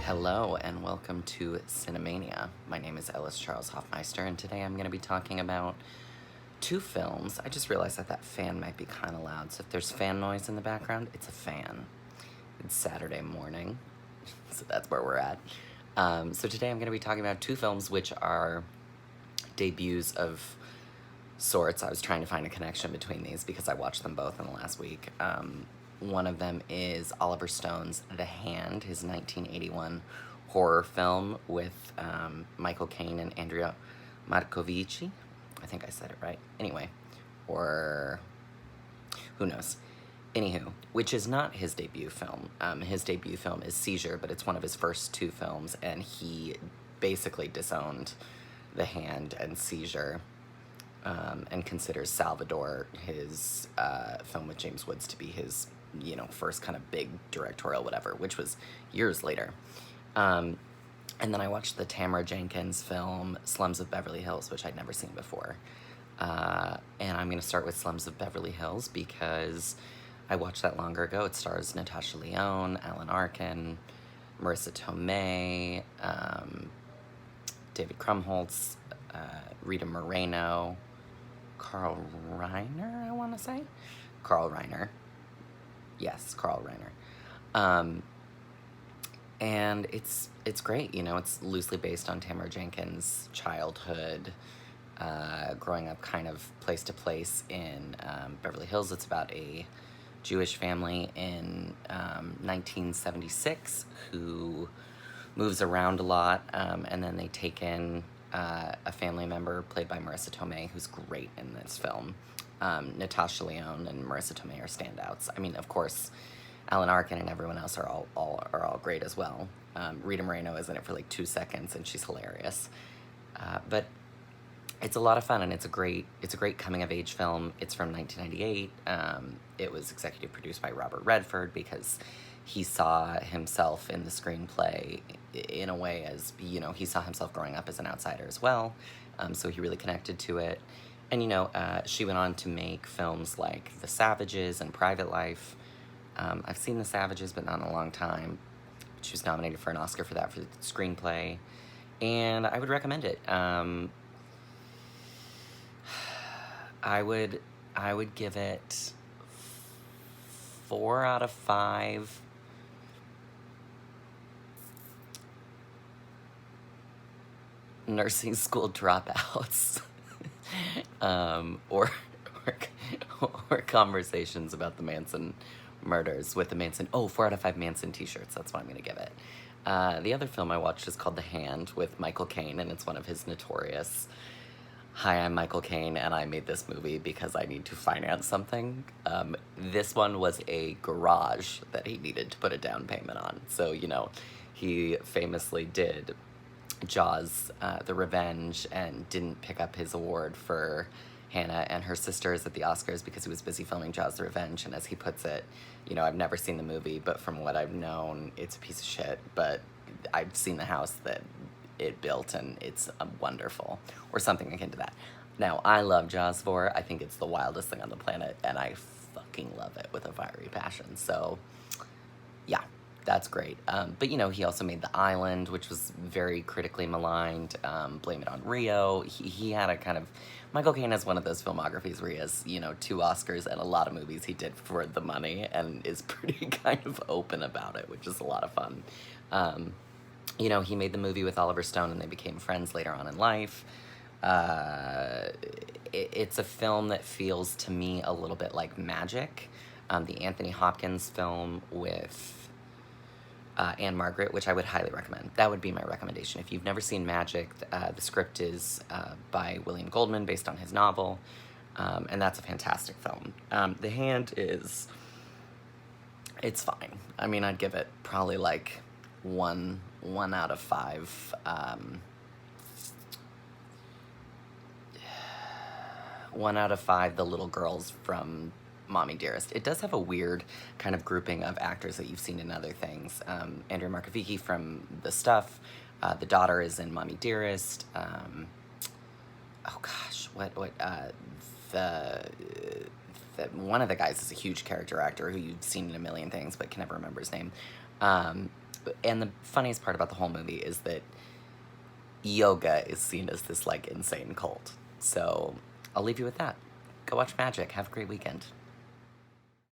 Hello and welcome to Cinemania. My name is Ellis Charles Hoffmeister, and today I'm going to be talking about two films. I just realized that fan might be kind of loud, so if there's fan noise in the background, it's a fan. It's Saturday morning, so that's where we're at. So today I'm going to be talking about two films which are debuts of sorts. I was trying to find a connection between these because I watched them both in the last week. One of them is Oliver Stone's The Hand, his 1981 horror film with Michael Caine and Andrea Marcovici. I think I said it right. Anyway, or who knows. Anywho, which is not his debut film. His debut film is Seizure, but it's one of his first two films, and he basically disowned The Hand and Seizure. And considers Salvador, his film with James Woods, to be his, first kind of big directorial whatever, which was years later. And then I watched the Tamara Jenkins film, Slums of Beverly Hills, which I'd never seen before. And I'm going to start with Slums of Beverly Hills because I watched that longer ago. It stars Natasha Lyonne, Alan Arkin, Marissa Tomei, David Krumholtz, Rita Moreno, Carl Reiner, I want to say? Carl Reiner. Yes, Carl Reiner. And it's great, it's loosely based on Tamara Jenkins' childhood, growing up kind of place to place in Beverly Hills. It's about a Jewish family in 1976 who moves around a lot, and then they take in a family member played by Marissa Tomei, who's great in this film. Natasha Lyonne and Marissa Tomei are standouts. I mean, of course, Alan Arkin and everyone else are all great as well. Rita Moreno is in it for like 2 seconds, and she's hilarious. But it's a lot of fun, and it's a great coming of age film. It's from 1998. It was executive produced by Robert Redford because he saw himself in the screenplay in a way as, he saw himself growing up as an outsider as well. So he really connected to it. And, she went on to make films like The Savages and Private Life. I've seen The Savages, but not in a long time. She was nominated for an Oscar for that, for the screenplay. And I would recommend it. I would give it 4 out of 5 nursing school dropouts, or conversations about the Manson murders with the Manson. 4 out of 5 Manson t-shirts. That's what I'm gonna give it. The other film I watched is called The Hand with Michael Caine, and it's one of his notorious, "Hi, I'm Michael Caine, and I made this movie because I need to finance something." This one was a garage that he needed to put a down payment on. So, he famously did Jaws, The Revenge, and didn't pick up his award for Hannah and Her Sisters at the Oscars because he was busy filming Jaws, The Revenge. And as he puts it, I've never seen the movie, but from what I've known, it's a piece of shit. But I've seen the house that it built, and it's wonderful, or something akin to that. Now, I love Jaws 4. I think it's the wildest thing on the planet, and I fucking love it with a fiery passion. So, yeah, that's great. But, he also made The Island, which was very critically maligned. Blame It on Rio. He had a kind of... Michael Caine has one of those filmographies where he has, 2 Oscars and a lot of movies he did for the money, and is pretty kind of open about it, which is a lot of fun. He made the movie with Oliver Stone, and they became friends later on in life. It's a film that feels to me a little bit like Magic, the Anthony Hopkins film with Anne Margaret, which I would highly recommend. That would be my recommendation. If you've never seen Magic, the script is by William Goldman, based on his novel, and that's a fantastic film. The Hand it's fine. I mean, I'd give it probably like 1 out of 5. 1 out of 5 the little girls from Mommy Dearest. It does have a weird kind of grouping of actors that you've seen in other things. Andrea Marcovici from The Stuff. The daughter is in Mommy Dearest. One of the guys is a huge character actor who you've seen in a million things but can never remember his name. And the funniest part about the whole movie is that yoga is seen as this, like, insane cult. So I'll leave you with that. Go watch Magic. Have a great weekend.